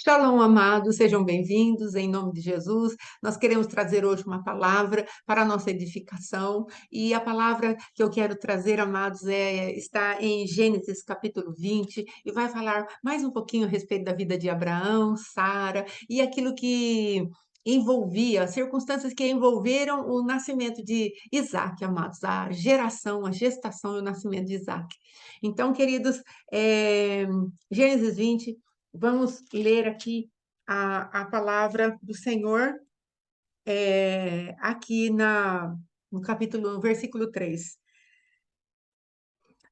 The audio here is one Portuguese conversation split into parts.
Shalom, amados, sejam bem-vindos em nome de Jesus. Nós queremos trazer hoje uma palavra para a nossa edificação, e a palavra que eu quero trazer, amados, está em Gênesis capítulo 20 e vai falar mais um pouquinho a respeito da vida de Abraão, Sara e aquilo que envolvia, as circunstâncias que envolveram o nascimento de Isaac, amados, a geração, a gestação e o nascimento de Isaac. Então, queridos, Gênesis 20. Vamos ler aqui a palavra do Senhor, aqui no capítulo, no versículo 3.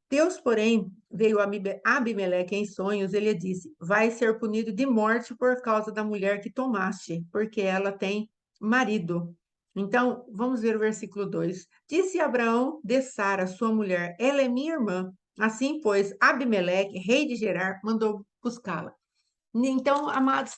Deus, porém, veio a Abimeleque em sonhos, ele disse: vai ser punido de morte por causa da mulher que tomaste, porque ela tem marido. Então, vamos ver o versículo 2. Disse Abraão de Sara, sua mulher: ela é minha irmã. Assim, pois, Abimeleque, rei de Gerar, mandou buscá-la. Então, amados,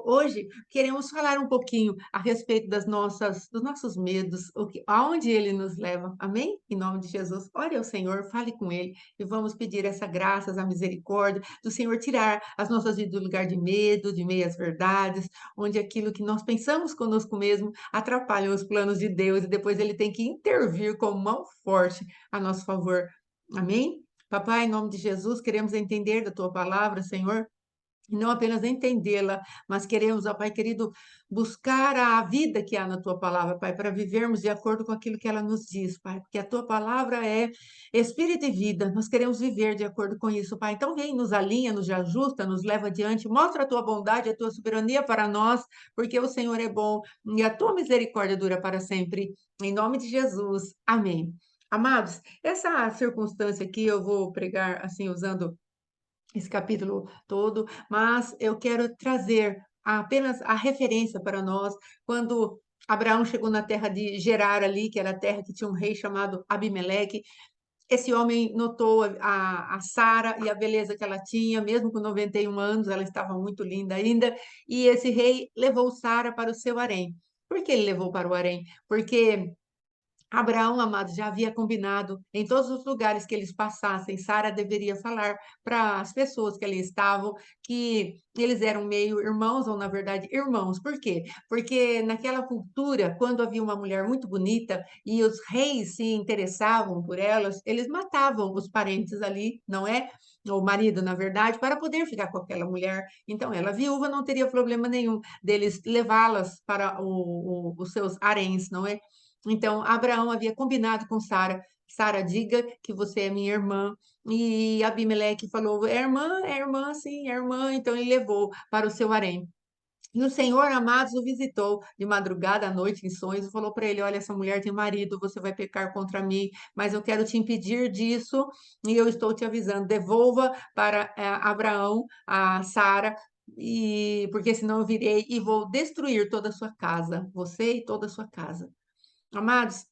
hoje queremos falar um pouquinho a respeito dos nossos medos, aonde ele nos leva, amém? Em nome de Jesus, ore ao Senhor, fale com ele e vamos pedir essa graça, essa misericórdia do Senhor tirar as nossas vidas do lugar de medo, de meias verdades, onde aquilo que nós pensamos conosco mesmo atrapalha os planos de Deus e depois ele tem que intervir com mão forte a nosso favor, amém? Papai, em nome de Jesus, queremos entender da tua palavra, Senhor. E não apenas entendê-la, mas queremos, ó Pai querido, buscar a vida que há na Tua palavra, Pai, para vivermos de acordo com aquilo que ela nos diz, Pai, porque a Tua palavra é espírito e vida, nós queremos viver de acordo com isso, Pai. Então vem, nos alinha, nos ajusta, nos leva adiante, mostra a Tua bondade, a Tua soberania para nós, porque o Senhor é bom e a Tua misericórdia dura para sempre. Em nome de Jesus, amém. Amados, essa circunstância aqui eu vou pregar assim, usando esse capítulo todo, mas eu quero trazer apenas a referência para nós, quando Abraão chegou na terra de Gerar ali, que era a terra que tinha um rei chamado Abimeleque. Esse homem notou a Sara e a beleza que ela tinha, mesmo com 91 anos, ela estava muito linda ainda, e esse rei levou Sara para o seu harém. Por que ele levou para o harém? Porque Abraão, amado, já havia combinado em todos os lugares que eles passassem, Sara deveria falar para as pessoas que ali estavam que eles eram meio irmãos, ou na verdade irmãos. Por quê? Porque naquela cultura, quando havia uma mulher muito bonita e os reis se interessavam por elas, eles matavam os parentes ali, não é? O marido, na verdade, para poder ficar com aquela mulher. Então, ela viúva não teria problema nenhum deles levá-las para os seus haréns, não é? Então, Abraão havia combinado com Sara: Sara, diga que você é minha irmã. E Abimeleque falou: é irmã, sim, é irmã. Então, ele levou para o seu harém. E o Senhor, amados, o visitou de madrugada à noite em sonhos e falou para ele: olha, essa mulher tem marido, você vai pecar contra mim, mas eu quero te impedir disso e eu estou te avisando. Devolva para Abraão, a Sara, e porque senão eu virei e vou destruir toda a sua casa, você e toda a sua casa. Amados,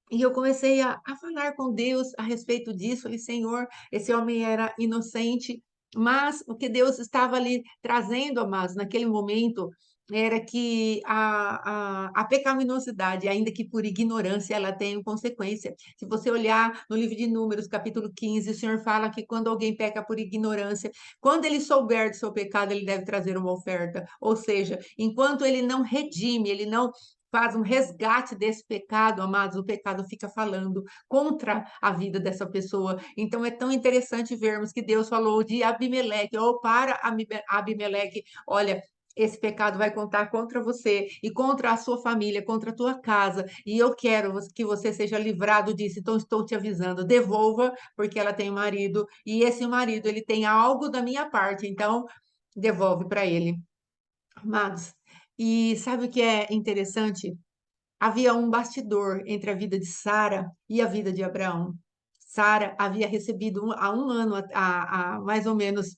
e eu comecei a falar com Deus a respeito disso. Falei: Senhor, esse homem era inocente, mas o que Deus estava ali trazendo, amados, naquele momento, era que a pecaminosidade, ainda que por ignorância, ela tem consequência. Se você olhar no livro de Números, capítulo 15, o Senhor fala que quando alguém peca por ignorância, quando ele souber do seu pecado, ele deve trazer uma oferta. Ou seja, enquanto ele não redime, ele não faz um resgate desse pecado, amados, o pecado fica falando contra a vida dessa pessoa. Então é tão interessante vermos que Deus falou de Abimeleque, ou para Abimeleque: olha, esse pecado vai contar contra você e contra a sua família, contra a tua casa, e eu quero que você seja livrado disso. Então estou te avisando, devolva, porque ela tem marido, e esse marido, ele tem algo da minha parte, então devolve para ele. Amados, e sabe o que é interessante? Havia um bastidor entre a vida de Sara e a vida de Abraão. Sara havia recebido há um ano, mais ou menos,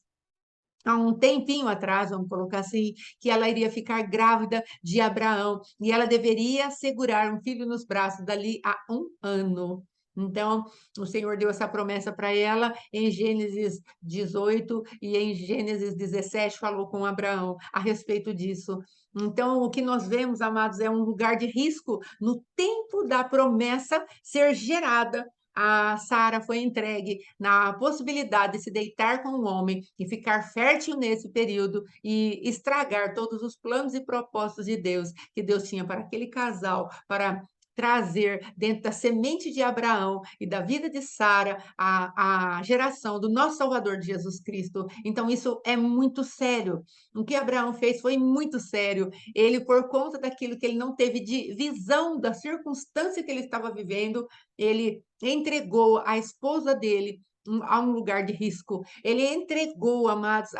há um tempinho atrás, vamos colocar assim, que ela iria ficar grávida de Abraão e ela deveria segurar um filho nos braços dali a um ano. Então, o Senhor deu essa promessa para ela em Gênesis 18 e em Gênesis 17 falou com Abraão a respeito disso. Então, o que nós vemos, amados, é um lugar de risco no tempo da promessa ser gerada. a Sara foi entregue na possibilidade de se deitar com um homem e ficar fértil nesse período e estragar todos os planos e propósitos de Deus que Deus tinha para aquele casal, para trazer dentro da semente de Abraão e da vida de Sara a geração do nosso Salvador de Jesus Cristo. Então, isso é muito sério. O que Abraão fez foi muito sério. Ele, por conta daquilo que ele não teve de visão da circunstância que ele estava vivendo, ele entregou a esposa dele a um lugar de risco. Ele entregou, amados,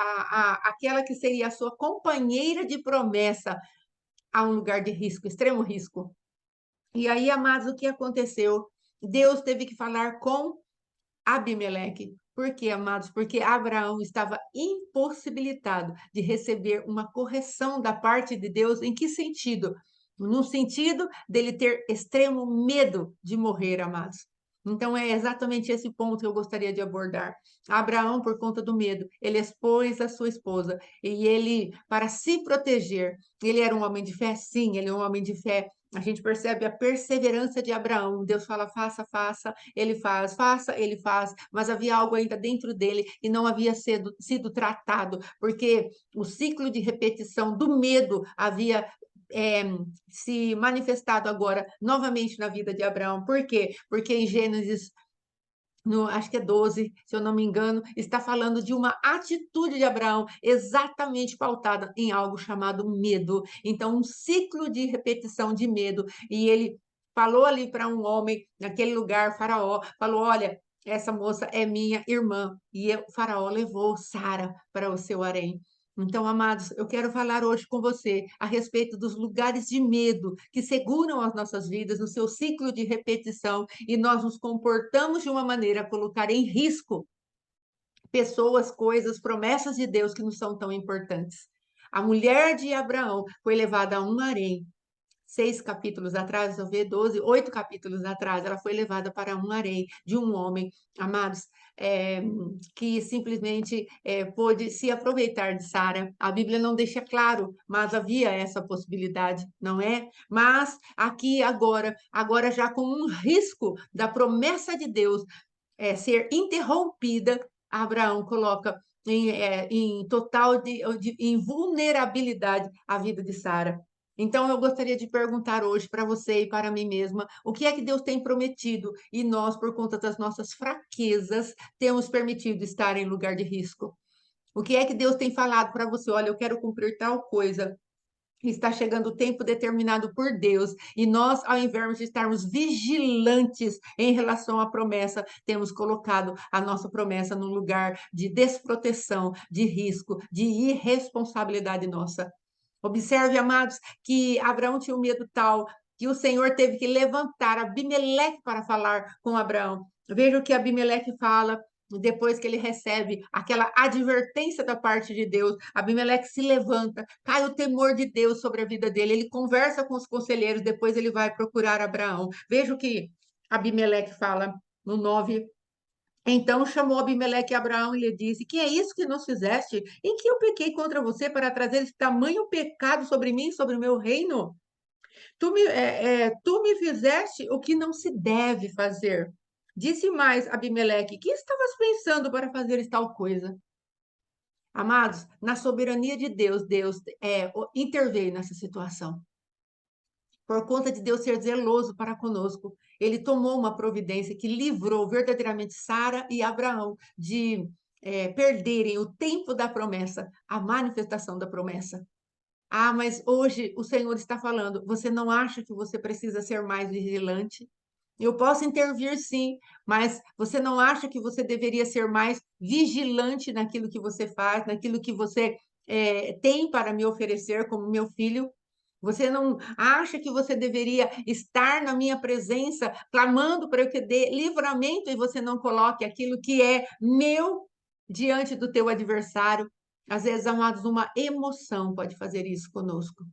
aquela que seria a sua companheira de promessa a um lugar de risco, extremo risco. E aí, amados, o que aconteceu? Deus teve que falar com Abimeleque. Por quê, amados? Porque Abraão estava impossibilitado de receber uma correção da parte de Deus. Em que sentido? No sentido dele ter extremo medo de morrer, amados. Então, é exatamente esse ponto que eu gostaria de abordar. Abraão, por conta do medo, ele expôs a sua esposa e ele, para se proteger, ele era um homem de fé? Sim, ele é um homem de fé. A gente percebe a perseverança de Abraão. Deus fala, faça, faça, ele faz, faça, ele faz, mas havia algo ainda dentro dele e não havia sido tratado, porque o ciclo de repetição do medo havia é, se manifestado agora novamente na vida de Abraão. Por quê? Porque em Gênesis no, acho que é 12, se eu não me engano, está falando de uma atitude de Abraão exatamente pautada em algo chamado medo. Então, um ciclo de repetição de medo. E ele falou ali para um homem, naquele lugar, Faraó, falou: Olha, essa moça é minha irmã. E o Faraó levou Sara para o seu harém. Então, amados, eu quero falar hoje com você a respeito dos lugares de medo que seguram as nossas vidas no seu ciclo de repetição e nós nos comportamos de uma maneira a colocar em risco pessoas, coisas, promessas de Deus que não são tão importantes. A mulher de Abraão foi levada a um harém 6 capítulos atrás, eu vi 12, 8 capítulos atrás, ela foi levada para um harém de um homem, amados, é, que simplesmente pôde se aproveitar de Sara. A Bíblia não deixa claro, mas havia essa possibilidade, não é? Mas aqui agora já com um risco da promessa de Deus ser interrompida, Abraão coloca em total em vulnerabilidade a vida de Sara. Então, eu gostaria de perguntar hoje para você e para mim mesma, o que é que Deus tem prometido e nós, por conta das nossas fraquezas, temos permitido estar em lugar de risco? O que é que Deus tem falado para você? Olha, eu quero cumprir tal coisa. Está chegando o tempo determinado por Deus, e nós, ao invés de estarmos vigilantes em relação à promessa, temos colocado a nossa promessa num lugar de desproteção, de risco, de irresponsabilidade nossa. Observe, amados, que Abraão tinha um medo tal que o Senhor teve que levantar Abimeleque para falar com Abraão. Veja o que Abimeleque fala depois que ele recebe aquela advertência da parte de Deus. Abimeleque se levanta, cai o temor de Deus sobre a vida dele. Ele conversa com os conselheiros, depois ele vai procurar Abraão. Veja o que Abimeleque fala no 9. Então chamou Abimeleque a Abraão e lhe disse: Que é isso que nos fizeste? Em que eu pequei contra você para trazer esse tamanho pecado sobre mim, sobre o meu reino? Tu me fizeste o que não se deve fazer. Disse mais Abimeleque: Que estavas pensando para fazer tal coisa? Amados, na soberania de Deus, Deus interveio nessa situação. Por conta de Deus ser zeloso para conosco, ele tomou uma providência que livrou verdadeiramente Sara e Abraão de perderem o tempo da promessa, a manifestação da promessa. Ah, mas hoje o Senhor está falando, você não acha que você precisa ser mais vigilante? Eu posso intervir sim, mas você não acha que você deveria ser mais vigilante naquilo que você faz, naquilo que você tem para me oferecer como meu filho? Você não acha que você deveria estar na minha presença, clamando para eu que dê livramento e você não coloque aquilo que é meu diante do teu adversário? Às vezes, amados, uma emoção pode fazer isso conosco.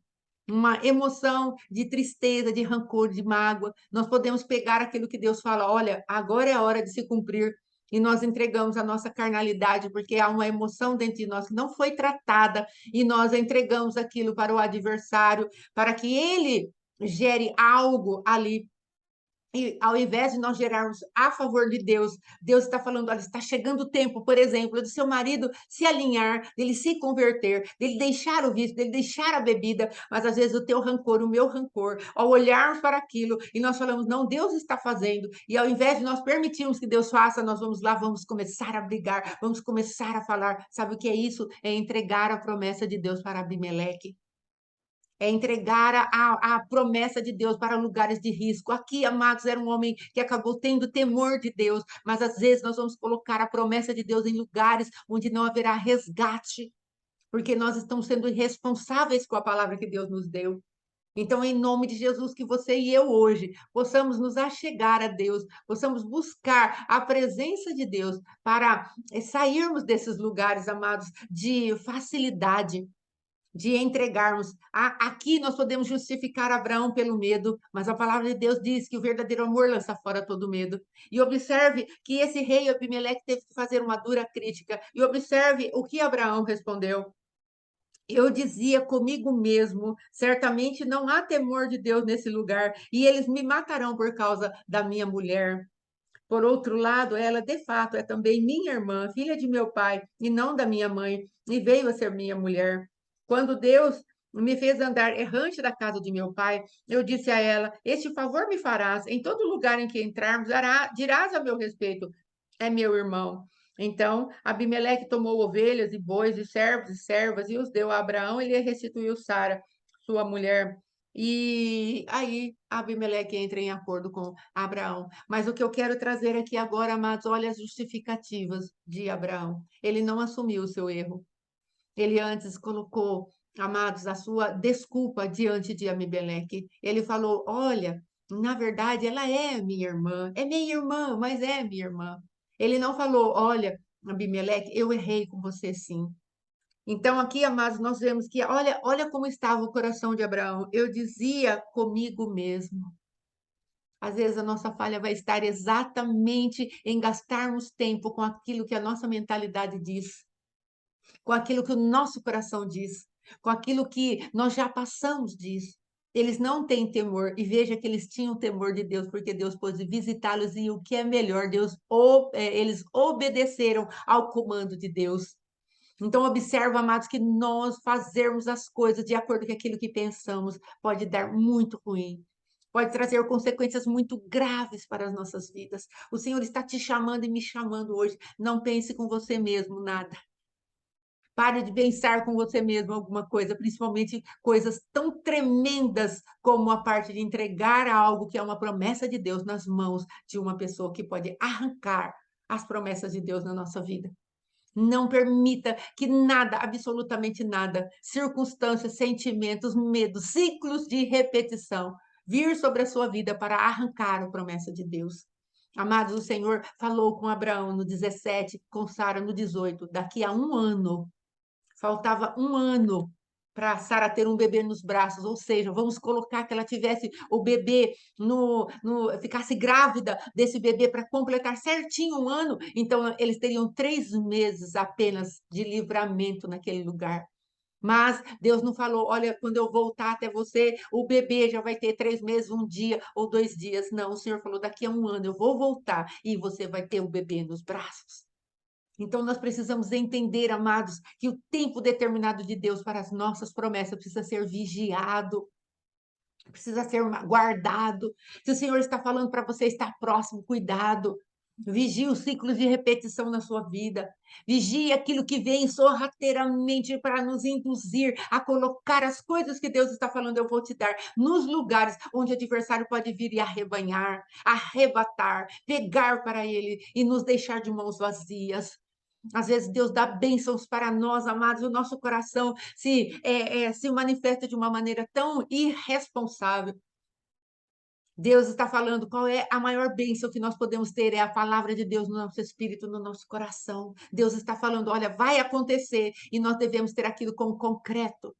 Uma emoção de tristeza, de rancor, de mágoa. Nós podemos pegar aquilo que Deus fala: olha, agora é a hora de se cumprir. E nós entregamos a nossa carnalidade, porque há uma emoção dentro de nós que não foi tratada, e nós entregamos aquilo para o adversário, para que ele gere algo ali E ao invés de nós gerarmos a favor de Deus, Deus está falando: olha, está chegando o tempo, por exemplo, do seu marido se alinhar, dele se converter, dele deixar o vício, dele deixar a bebida, mas às vezes o teu rancor, o meu rancor, ao olharmos para aquilo e nós falamos: não, Deus está fazendo, e ao invés de nós permitirmos que Deus faça, nós vamos lá, vamos começar a brigar, vamos começar a falar. Sabe o que é isso? É entregar a promessa de Deus para Abimeleque. É entregar a promessa de Deus para lugares de risco. Aqui, amados, era um homem que acabou tendo temor de Deus, mas às vezes nós vamos colocar a promessa de Deus em lugares onde não haverá resgate, porque nós estamos sendo irresponsáveis com a palavra que Deus nos deu. Então, em nome de Jesus, que você e eu hoje possamos nos achegar a Deus, possamos buscar a presença de Deus para sairmos desses lugares, amados, de facilidade, de entregarmos. Aqui nós podemos justificar Abraão pelo medo, mas a palavra de Deus diz que o verdadeiro amor lança fora todo medo. E observe que esse rei Abimeleque teve que fazer uma dura crítica. E observe o que Abraão respondeu. Eu dizia comigo mesmo, certamente não há temor de Deus nesse lugar, e eles me matarão por causa da minha mulher. Por outro lado, ela de fato é também minha irmã, filha de meu pai, e não da minha mãe, e veio a ser minha mulher. Quando Deus me fez andar errante da casa de meu pai, eu disse a ela: este favor me farás, em todo lugar em que entrarmos, dirás a meu respeito, é meu irmão. Então, Abimeleque tomou ovelhas e bois e servos e servas e os deu a Abraão e lhe restituiu Sara, sua mulher. E aí Abimeleque entra em acordo com Abraão. Mas o que eu quero trazer aqui agora, amados, olha as justificativas de Abraão. Ele não assumiu o seu erro. Ele antes colocou, amados, a sua desculpa diante de Abimeleque. Ele falou: olha, na verdade, ela é minha irmã, mas é minha irmã. Ele não falou: olha, Abimeleque, eu errei com você sim. Então, aqui, amados, nós vemos que, olha como estava o coração de Abraão. Eu dizia comigo mesmo. Às vezes a nossa falha vai estar exatamente em gastarmos tempo com aquilo que a nossa mentalidade diz, com aquilo que o nosso coração diz, com aquilo que nós já passamos disso. Eles não têm temor, e veja que eles tinham temor de Deus, porque Deus pôde visitá-los, e o que é melhor, eles obedeceram ao comando de Deus. Então, observa, amados, que nós fazermos as coisas de acordo com aquilo que pensamos pode dar muito ruim. Pode trazer consequências muito graves para as nossas vidas. O Senhor está te chamando e me chamando hoje. Não pense com você mesmo nada. Pare de pensar com você mesmo alguma coisa, principalmente coisas tão tremendas como a parte de entregar algo que é uma promessa de Deus nas mãos de uma pessoa que pode arrancar as promessas de Deus na nossa vida. Não permita que nada, absolutamente nada, circunstâncias, sentimentos, medos, ciclos de repetição, vir sobre a sua vida para arrancar a promessa de Deus. Amados, o Senhor falou com Abraão no 17, com Sara no 18, daqui a um ano, faltava um ano para Sara ter um bebê nos braços, ou seja, vamos colocar que ela tivesse o bebê ficasse grávida desse bebê para completar certinho um ano, então eles teriam 3 meses apenas de livramento naquele lugar. Mas Deus não falou: olha, quando eu voltar até você, o bebê já vai ter 3 meses, um dia ou 2 dias. Não, o Senhor falou: daqui a um ano eu vou voltar e você vai ter o bebê nos braços. Então, nós precisamos entender, amados, que o tempo determinado de Deus para as nossas promessas precisa ser vigiado, precisa ser guardado. Se o Senhor está falando para você estar próximo, cuidado. Vigie os ciclos de repetição na sua vida. Vigie aquilo que vem sorrateiramente para nos induzir a colocar as coisas que Deus está falando, eu vou te dar, nos lugares onde o adversário pode vir e arrebanhar, arrebatar, pegar para ele e nos deixar de mãos vazias. Às vezes Deus dá bênçãos para nós, amados, o nosso coração se manifesta de uma maneira tão irresponsável. Deus está falando qual é a maior bênção que nós podemos ter, é a palavra de Deus no nosso espírito, no nosso coração. Deus está falando, olha, vai acontecer e nós devemos ter aquilo como concreto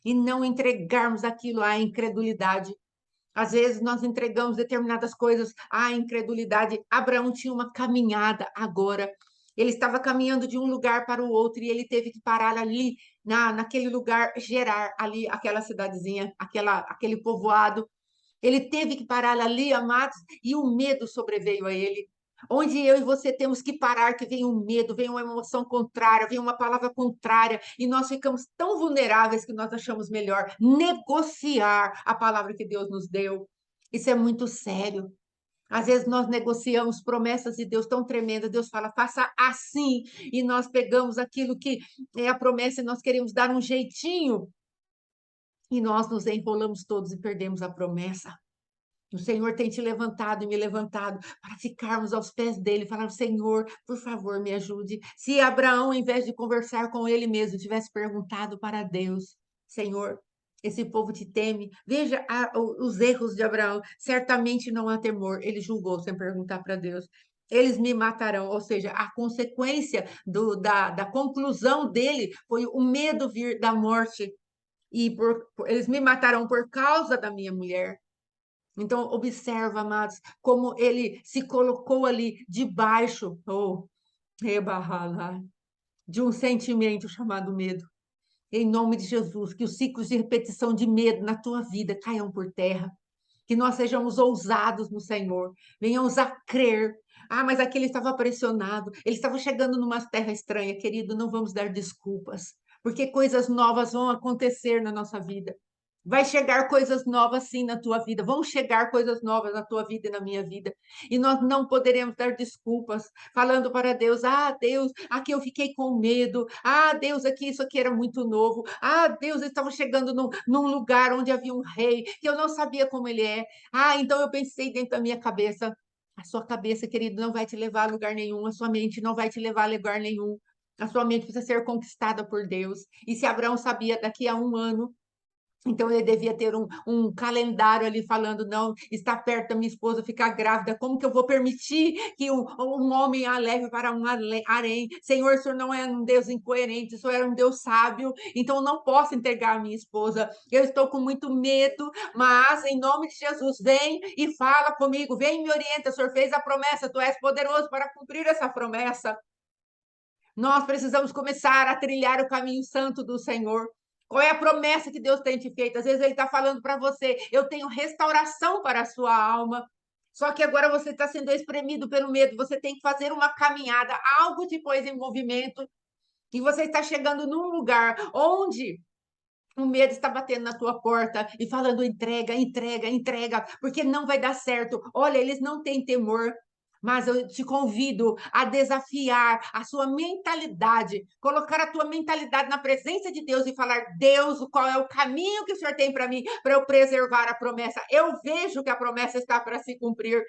e não entregarmos aquilo à incredulidade. Às vezes nós entregamos determinadas coisas à incredulidade. Abraão tinha uma caminhada agora. Ele estava caminhando de um lugar para o outro e ele teve que parar ali, naquele lugar, Gerar, ali, aquela cidadezinha, aquele povoado. Ele teve que parar ali, amados, e o medo sobreveio a ele. Onde eu e você temos que parar, que vem um medo, vem uma emoção contrária, vem uma palavra contrária, e nós ficamos tão vulneráveis que nós achamos melhor negociar a palavra que Deus nos deu. Isso é muito sério. Às vezes nós negociamos promessas de Deus tão tremendas, Deus fala, faça assim, e nós pegamos aquilo que é a promessa e nós queremos dar um jeitinho, e nós nos enrolamos todos e perdemos a promessa. O Senhor tem te levantado e me levantado para ficarmos aos pés dele, falar, Senhor, por favor, me ajude. Se Abraão, ao invés de conversar com ele mesmo, tivesse perguntado para Deus, Senhor, esse povo te teme. Veja os erros de Abraão. Certamente não há temor. Ele julgou sem perguntar para Deus. Eles me matarão, ou seja, a consequência da conclusão dele foi o medo vir da morte. E eles me matarão por causa da minha mulher. Então, observa, amados, como ele se colocou ali debaixo, rebarrala, de um sentimento chamado medo. Em nome de Jesus, que os ciclos de repetição de medo na tua vida caiam por terra. Que nós sejamos ousados no Senhor, venhamos a crer. Ah, mas aquele estava pressionado, ele estava chegando numa terra estranha, querido, não vamos dar desculpas, porque coisas novas vão acontecer na nossa vida. Vai chegar coisas novas sim na tua vida, vão chegar coisas novas na tua vida e na minha vida. E nós não poderemos dar desculpas, falando para Deus: ah, Deus, aqui eu fiquei com medo. Ah, Deus, aqui isso aqui era muito novo. Ah, Deus, eu estava chegando num lugar onde havia um rei, que eu não sabia como ele é. Ah, então eu pensei dentro da minha cabeça. A sua cabeça, querido, não vai te levar a lugar nenhum, a sua mente não vai te levar a lugar nenhum. A sua mente precisa ser conquistada por Deus. E se Abraão sabia daqui a um ano, então ele devia ter um calendário ali falando, não, está perto da minha esposa ficar grávida, como que eu vou permitir que um homem a leve para um harém? Senhor, o Senhor não é um Deus incoerente, o Senhor é um Deus sábio, então eu não posso entregar a minha esposa. Eu estou com muito medo, mas em nome de Jesus, vem e fala comigo, vem e me orienta, o Senhor fez a promessa, tu és poderoso para cumprir essa promessa. Nós precisamos começar a trilhar o caminho santo do Senhor. Qual é a promessa que Deus tem te feito? Às vezes Ele está falando para você: eu tenho restauração para a sua alma. Só que agora você está sendo espremido pelo medo. Você tem que fazer uma caminhada, algo te pôs em movimento. E você está chegando num lugar onde o medo está batendo na tua porta e falando: entrega, entrega, entrega, porque não vai dar certo. Olha, eles não têm temor. Mas eu te convido a desafiar a sua mentalidade, colocar a tua mentalidade na presença de Deus e falar: Deus, qual é o caminho que o Senhor tem para mim, para eu preservar a promessa? Eu vejo que a promessa está para se cumprir.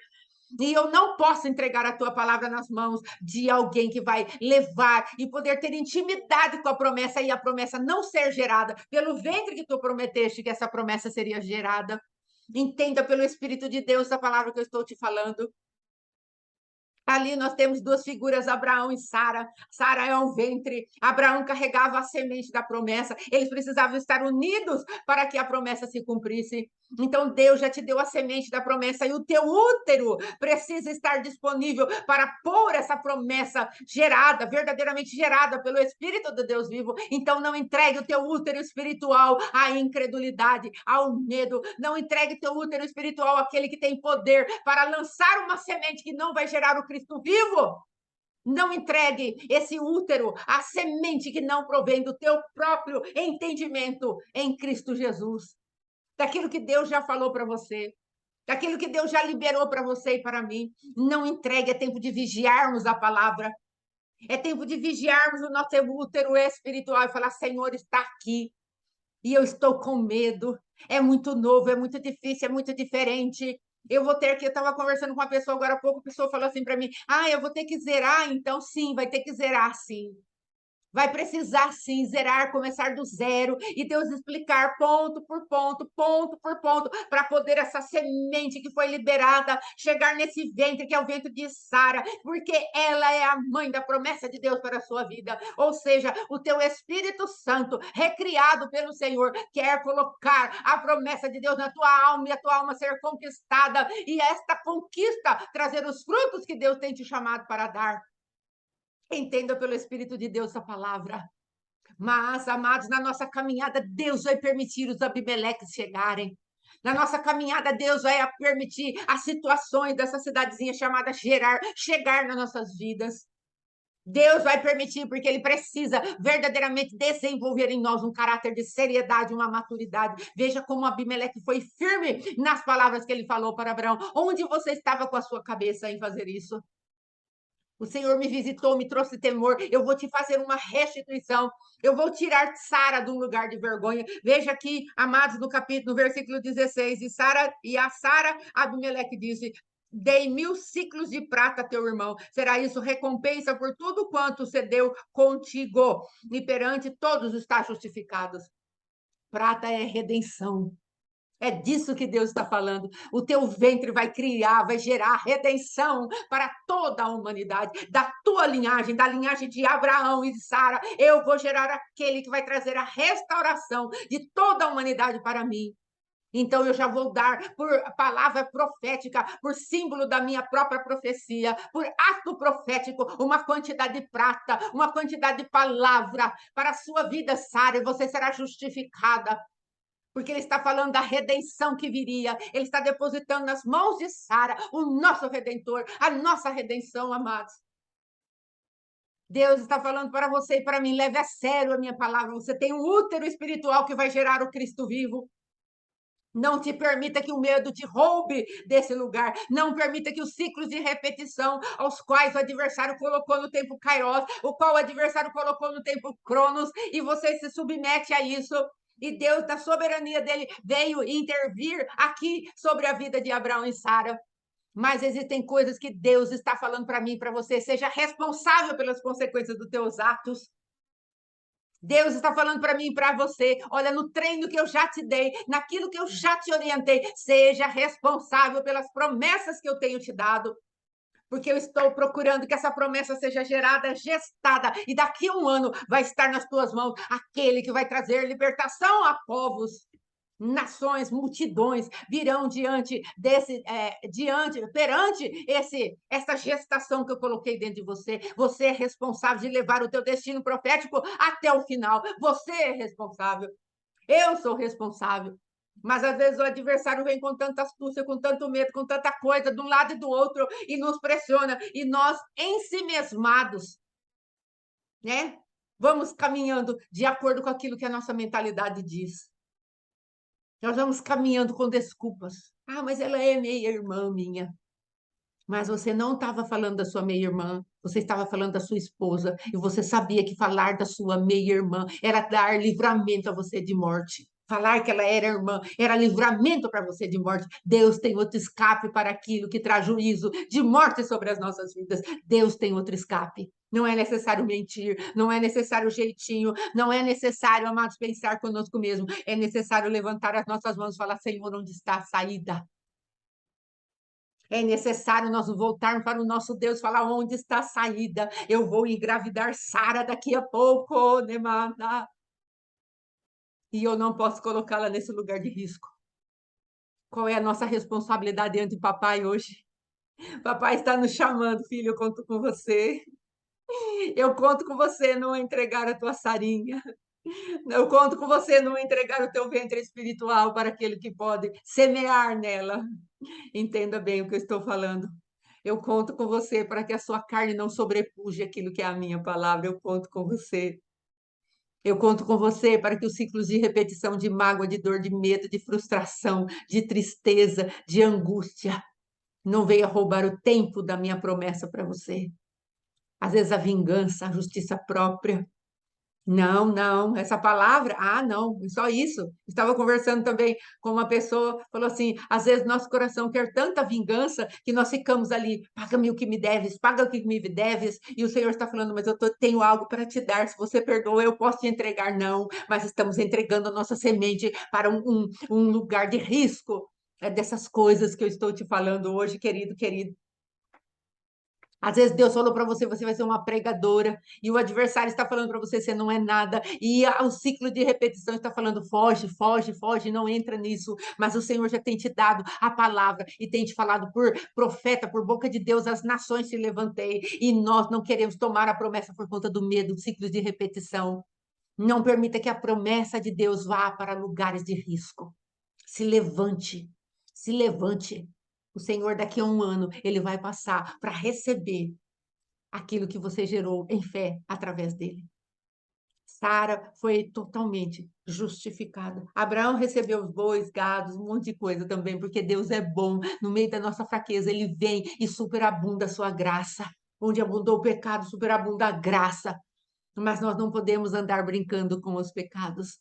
E eu não posso entregar a tua palavra nas mãos de alguém que vai levar e poder ter intimidade com a promessa e a promessa não ser gerada pelo ventre que tu prometeste que essa promessa seria gerada. Entenda pelo Espírito de Deus a palavra que eu estou te falando. Ali nós temos duas figuras, Abraão e Sara. Sara é um ventre, Abraão carregava a semente da promessa. Eles precisavam estar unidos para que a promessa se cumprisse. Então Deus já te deu a semente da promessa e o teu útero precisa estar disponível para pôr essa promessa gerada, verdadeiramente gerada pelo Espírito de Deus vivo. Então não entregue o teu útero espiritual à incredulidade, ao medo. Não entregue teu útero espiritual àquele que tem poder para lançar uma semente que não vai gerar o Cristo vivo. Não entregue esse útero à semente que não provém do teu próprio entendimento em Cristo Jesus. Daquilo que Deus já falou para você, daquilo que Deus já liberou para você e para mim. Não entregue, é tempo de vigiarmos a palavra. É tempo de vigiarmos o nosso útero espiritual e falar: Senhor, está aqui. E eu estou com medo. É muito novo, é muito difícil, é muito diferente. Eu vou ter que. Eu estava conversando com uma pessoa agora há pouco, a pessoa falou assim para mim: ah, eu vou ter que zerar, então sim, vai ter que zerar, sim. Vai precisar sim zerar, começar do zero e Deus explicar ponto por ponto, para poder essa semente que foi liberada chegar nesse ventre que é o ventre de Sara, porque ela é a mãe da promessa de Deus para a sua vida. Ou seja, o teu Espírito Santo, recriado pelo Senhor, quer colocar a promessa de Deus na tua alma e a tua alma ser conquistada e esta conquista trazer os frutos que Deus tem te chamado para dar. Entenda pelo Espírito de Deus a palavra. Mas, amados, na nossa caminhada, Deus vai permitir os Abimeleques chegarem. Na nossa caminhada, Deus vai permitir as situações dessa cidadezinha chamada Gerar chegar nas nossas vidas. Deus vai permitir, porque Ele precisa verdadeiramente desenvolver em nós um caráter de seriedade, uma maturidade. Veja como Abimeleque foi firme nas palavras que ele falou para Abraão. Onde você estava com a sua cabeça em fazer isso? O Senhor me visitou, me trouxe temor. Eu vou te fazer uma restituição. Eu vou tirar Sara de um lugar de vergonha. Veja aqui, amados, no versículo 16. E a Sara, Abimeleque disse: Dei 1000 ciclos de prata a teu irmão. Será isso recompensa por tudo quanto cedeu contigo. E perante todos está justificados. Prata é redenção. É disso que Deus está falando. O teu ventre vai criar, vai gerar redenção para toda a humanidade. Da tua linhagem, da linhagem de Abraão e de Sara, eu vou gerar aquele que vai trazer a restauração de toda a humanidade para mim. Então eu já vou dar por palavra profética, por símbolo da minha própria profecia, por ato profético, uma quantidade de prata, uma quantidade de palavra para a sua vida, Sara, e você será justificada. Porque ele está falando da redenção que viria, ele está depositando nas mãos de Sara o nosso Redentor, a nossa redenção, amados. Deus está falando para você e para mim, leve a sério a minha palavra, você tem um útero espiritual que vai gerar o Cristo vivo. Não te permita que o medo te roube desse lugar. Não permita que os ciclos de repetição aos quais o adversário colocou no tempo Kairos, o qual o adversário colocou no tempo Cronos, e você se submete a isso. E Deus, da soberania dele, veio intervir aqui sobre a vida de Abraão e Sara. Mas existem coisas que Deus está falando para mim e para você. Seja responsável pelas consequências dos teus atos. Deus está falando para mim e para você, olha, no treino que eu já te dei, naquilo que eu já te orientei, seja responsável pelas promessas que eu tenho te dado, porque eu estou procurando que essa promessa seja gerada, gestada, e daqui a um ano vai estar nas tuas mãos aquele que vai trazer libertação a povos. Nações, multidões virão perante essa gestação que eu coloquei dentro de você. Você é responsável de levar o teu destino profético até o final. Você é responsável. Eu sou responsável. Mas às vezes o adversário vem com tanta astúcia, com tanto medo, com tanta coisa de um lado e do outro e nos pressiona e nós ensimesmados, né? Vamos caminhando de acordo com aquilo que a nossa mentalidade diz. Nós vamos caminhando com desculpas. Ah, mas ela é meia-irmã minha. Mas você não estava falando da sua meia-irmã, você estava falando da sua esposa, e você sabia que falar da sua meia-irmã era dar livramento a você de morte. Falar que ela era irmã era livramento para você de morte. Deus tem outro escape para aquilo que traz juízo de morte sobre as nossas vidas. Deus tem outro escape. Não é necessário mentir, não é necessário jeitinho, não é necessário, amados, pensar conosco mesmo. É necessário levantar as nossas mãos e falar: Senhor, onde está a saída? É necessário nós voltarmos para o nosso Deus, falar: onde está a saída? Eu vou engravidar Sara daqui a pouco, Nemanda. E eu não posso colocá-la nesse lugar de risco. Qual é a nossa responsabilidade diante do papai hoje? Papai está nos chamando, filho, eu conto com você. Eu conto com você não entregar a tua Sarinha. Eu conto com você não entregar o teu ventre espiritual para aquele que pode semear nela. Entenda bem o que eu estou falando. Eu conto com você para que a sua carne não sobrepuje aquilo que é a minha palavra. Eu conto com você. Eu conto com você para que os ciclos de repetição, de mágoa, de dor, de medo, de frustração, de tristeza, de angústia, não venha roubar o tempo da minha promessa para você. Às vezes a vingança, a justiça própria. Não, não, essa palavra, não, só isso. Estava conversando também com uma pessoa, falou assim: às vezes nosso coração quer tanta vingança que nós ficamos ali, paga-me o que me deves, paga o que me deves, e o Senhor está falando: mas tenho algo para te dar, se você perdoa, eu posso te entregar. Não, mas estamos entregando a nossa semente para um lugar de risco. É dessas coisas que eu estou te falando hoje, querido, querido. Às vezes Deus falou para você, você vai ser uma pregadora, e o adversário está falando para você, você não é nada, e o ciclo de repetição está falando, foge, foge, foge, não entra nisso, mas o Senhor já tem te dado a palavra, e tem te falado por profeta, por boca de Deus, as nações se levantei, e nós não queremos tomar a promessa por conta do medo, ciclos de repetição. Não permita que a promessa de Deus vá para lugares de risco. Se levante, se levante. O Senhor, daqui a um ano, ele vai passar para receber aquilo que você gerou em fé através dele. Sara foi totalmente justificada. Abraão recebeu os bois, gados, um monte de coisa também, porque Deus é bom. No meio da nossa fraqueza, ele vem e superabunda a sua graça. Onde abundou o pecado, superabunda a graça. Mas nós não podemos andar brincando com os pecados.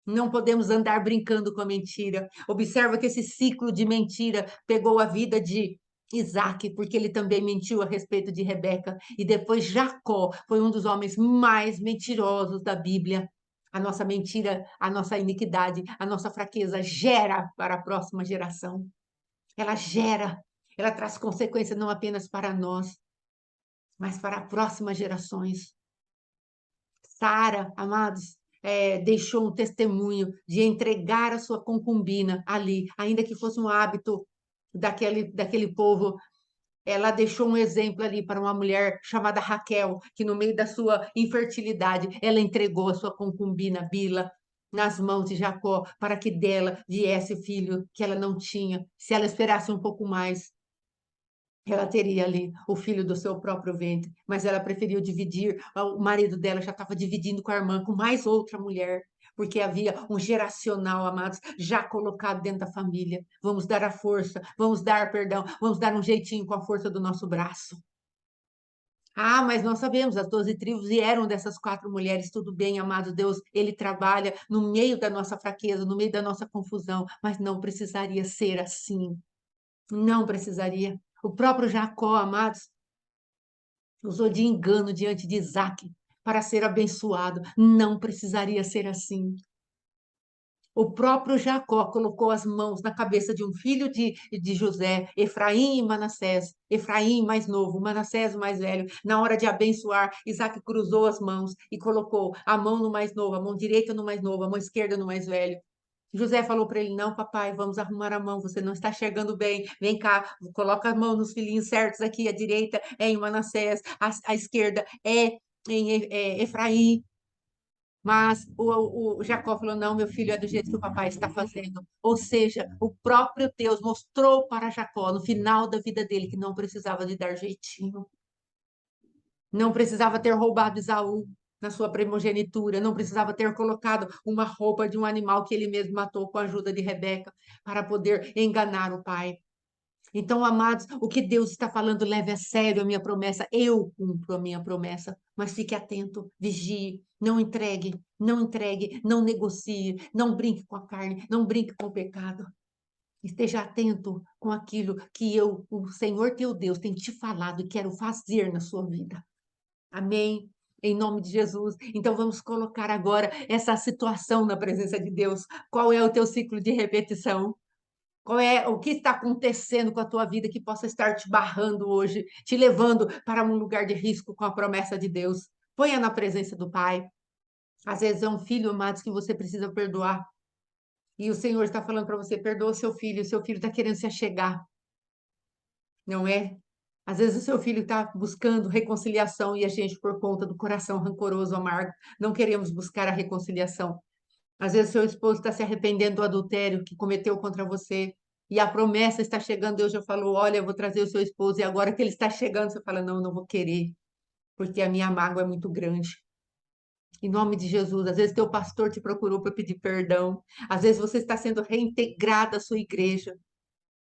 Não podemos andar brincando com a mentira. Observa que esse ciclo de mentira pegou a vida de Isaac, porque ele também mentiu a respeito de Rebeca. E depois Jacó foi um dos homens mais mentirosos da Bíblia. A nossa mentira, a nossa iniquidade, a nossa fraqueza gera para a próxima geração. Ela gera, ela traz consequências não apenas para nós, mas para as próximas gerações. Sara, amados, deixou um testemunho de entregar a sua concubina ali, ainda que fosse um hábito daquele povo. Ela deixou um exemplo ali para uma mulher chamada Raquel, que no meio da sua infertilidade, ela entregou a sua concubina Bila nas mãos de Jacó, para que dela viesse o filho que ela não tinha. Se ela esperasse um pouco mais, ela teria ali o filho do seu próprio ventre, mas ela preferiu dividir. O marido dela já estava dividindo com a irmã, com mais outra mulher, porque havia um geracional, amados, já colocado dentro da família. Vamos dar a força, vamos dar perdão, vamos dar um jeitinho com a força do nosso braço. Ah, mas nós sabemos, as 12 tribos vieram dessas 4 mulheres, tudo bem, amado Deus, ele trabalha no meio da nossa fraqueza, no meio da nossa confusão, mas não precisaria ser assim. Não precisaria. O próprio Jacó, amados, usou de engano diante de Isaac para ser abençoado. Não precisaria ser assim. O próprio Jacó colocou as mãos na cabeça de um filho de José, Efraim e Manassés. Efraim mais novo, Manassés o mais velho. Na hora de abençoar, Isaac cruzou as mãos e colocou a mão no mais novo, a mão direita no mais novo, a mão esquerda no mais velho. José falou para ele: Não, papai, vamos arrumar a mão, você não está chegando bem. Vem cá, coloca a mão nos filhinhos certos aqui. A direita é em Manassés, a esquerda é em Efraim. Mas o Jacó falou: Não, meu filho, é do jeito que o papai está fazendo. Ou seja, o próprio Deus mostrou para Jacó, no final da vida dele, que não precisava de dar jeitinho. Não precisava ter roubado Esaú na sua primogenitura, não precisava ter colocado uma roupa de um animal que ele mesmo matou com a ajuda de Rebeca para poder enganar o pai. Então, amados, o que Deus está falando, leve a sério a minha promessa. Eu cumpro a minha promessa, mas fique atento, vigie, não entregue, não negocie, não brinque com a carne, não brinque com o pecado. Esteja atento com aquilo que o Senhor teu Deus, tem te falado e quero fazer na sua vida. Amém. Em nome de Jesus. Então vamos colocar agora essa situação na presença de Deus. Qual é o teu ciclo de repetição? Qual é o que está acontecendo com a tua vida que possa estar te barrando hoje, te levando para um lugar de risco com a promessa de Deus? Ponha na presença do Pai. Às vezes é um filho, amados, que você precisa perdoar. E o Senhor está falando para você: perdoa o seu filho está querendo se achegar, não é? Às vezes o seu filho está buscando reconciliação e a gente, por conta do coração rancoroso, amargo, não queremos buscar a reconciliação. Às vezes seu esposo está se arrependendo do adultério que cometeu contra você e a promessa está chegando. Deus já falou: Olha, eu vou trazer o seu esposo. E agora que ele está chegando, você fala: Não, não vou querer, porque a minha mágoa é muito grande. Em nome de Jesus, às vezes teu pastor te procurou para pedir perdão. Às vezes você está sendo reintegrado à sua igreja.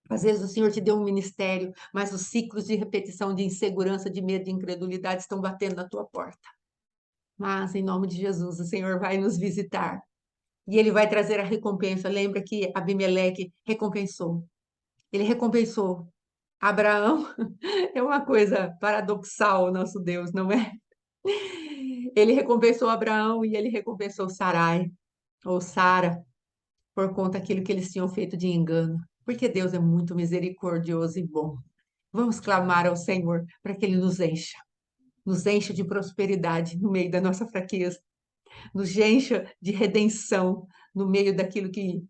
Às vezes o Senhor te deu um ministério, mas os ciclos de repetição, de insegurança, de medo, de incredulidade estão batendo na tua porta. Mas, em nome de Jesus, o Senhor vai nos visitar e ele vai trazer a recompensa. Lembra que Abimeleque recompensou. Ele recompensou Abraão. É uma coisa paradoxal o nosso Deus, não é? Ele recompensou Abraão e ele recompensou Sarai, ou Sara, por conta daquilo que eles tinham feito de engano. Porque Deus é muito misericordioso e bom. Vamos clamar ao Senhor para que Ele nos encha de prosperidade no meio da nossa fraqueza, nos encha de redenção no meio daquilo que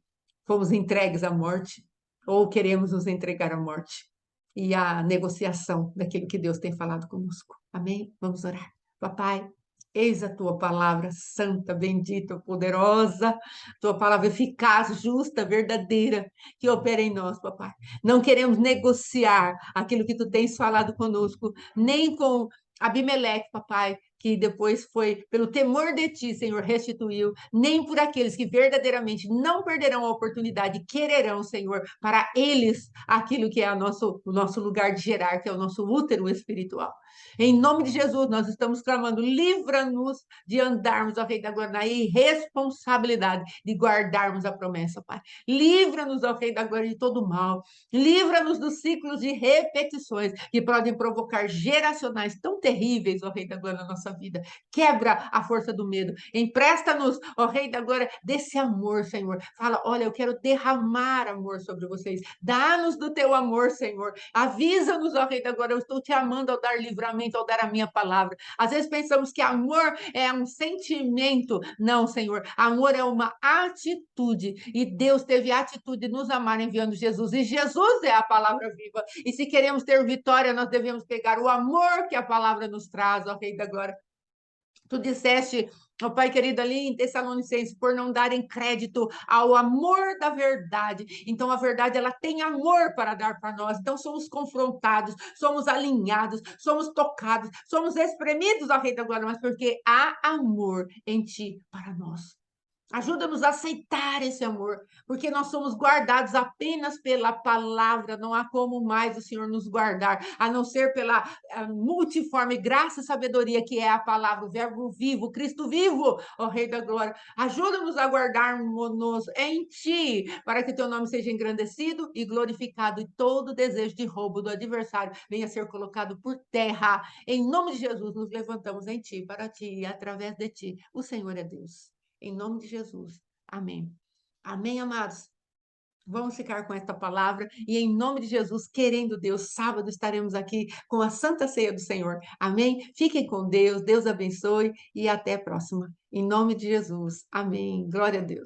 fomos entregues à morte ou queremos nos entregar à morte e à negociação daquilo que Deus tem falado conosco. Amém? Vamos orar. Papai, Eis a tua palavra santa, bendita, poderosa, tua palavra eficaz, justa, verdadeira, que opera em nós, papai. Não queremos negociar aquilo que tu tens falado conosco, nem com Abimeleque, papai, que depois foi, pelo temor de ti, Senhor, restituiu, nem por aqueles que verdadeiramente não perderão a oportunidade, quererão, Senhor, para eles aquilo que é o nosso lugar de gerar, que é o nosso útero espiritual. Em nome de Jesus, nós estamos clamando, livra-nos de andarmos, ó Rei da Glória, na irresponsabilidade de guardarmos a promessa, Pai. Livra-nos, ó Rei da Glória, de todo mal. Livra-nos dos ciclos de repetições que podem provocar geracionais tão terríveis, ó Rei da Glória, na nossa vida. Quebra a força do medo. Empresta-nos, ó Rei da Glória, desse amor, Senhor. Fala, olha, eu quero derramar amor sobre vocês. Dá-nos do teu amor, Senhor. Avisa-nos, ó Rei da Glória, eu estou te amando ao dar livramento, ao dar a minha palavra. Às vezes pensamos que amor é um sentimento. Não, Senhor. Amor é uma atitude. E Deus teve a atitude de nos amar enviando Jesus. E Jesus é a palavra viva. E se queremos ter vitória, nós devemos pegar o amor que a palavra nos traz, ó Rei da Glória. Tu disseste, ó Pai querido, ali em Tessalonicenses, por não darem crédito ao amor da verdade. Então, a verdade, ela tem amor para dar para nós. Então, somos confrontados, somos alinhados, somos tocados, somos espremidos, ó Rei da Glória, mas porque há amor em ti para nós. Ajuda-nos a aceitar esse amor, porque nós somos guardados apenas pela palavra, não há como mais o Senhor nos guardar, a não ser pela multiforme graça e sabedoria que é a palavra, o verbo vivo, Cristo vivo, ó Rei da Glória. Ajuda-nos a guardarmos-nos em Ti, para que Teu nome seja engrandecido e glorificado, e todo desejo de roubo do adversário venha a ser colocado por terra. Em nome de Jesus, nos levantamos em Ti, para Ti e através de Ti. O Senhor é Deus. Em nome de Jesus. Amém. Amém, amados. Vamos ficar com esta palavra e em nome de Jesus, querendo Deus, sábado estaremos aqui com a Santa Ceia do Senhor. Amém? Fiquem com Deus, Deus abençoe e até a próxima. Em nome de Jesus. Amém. Glória a Deus.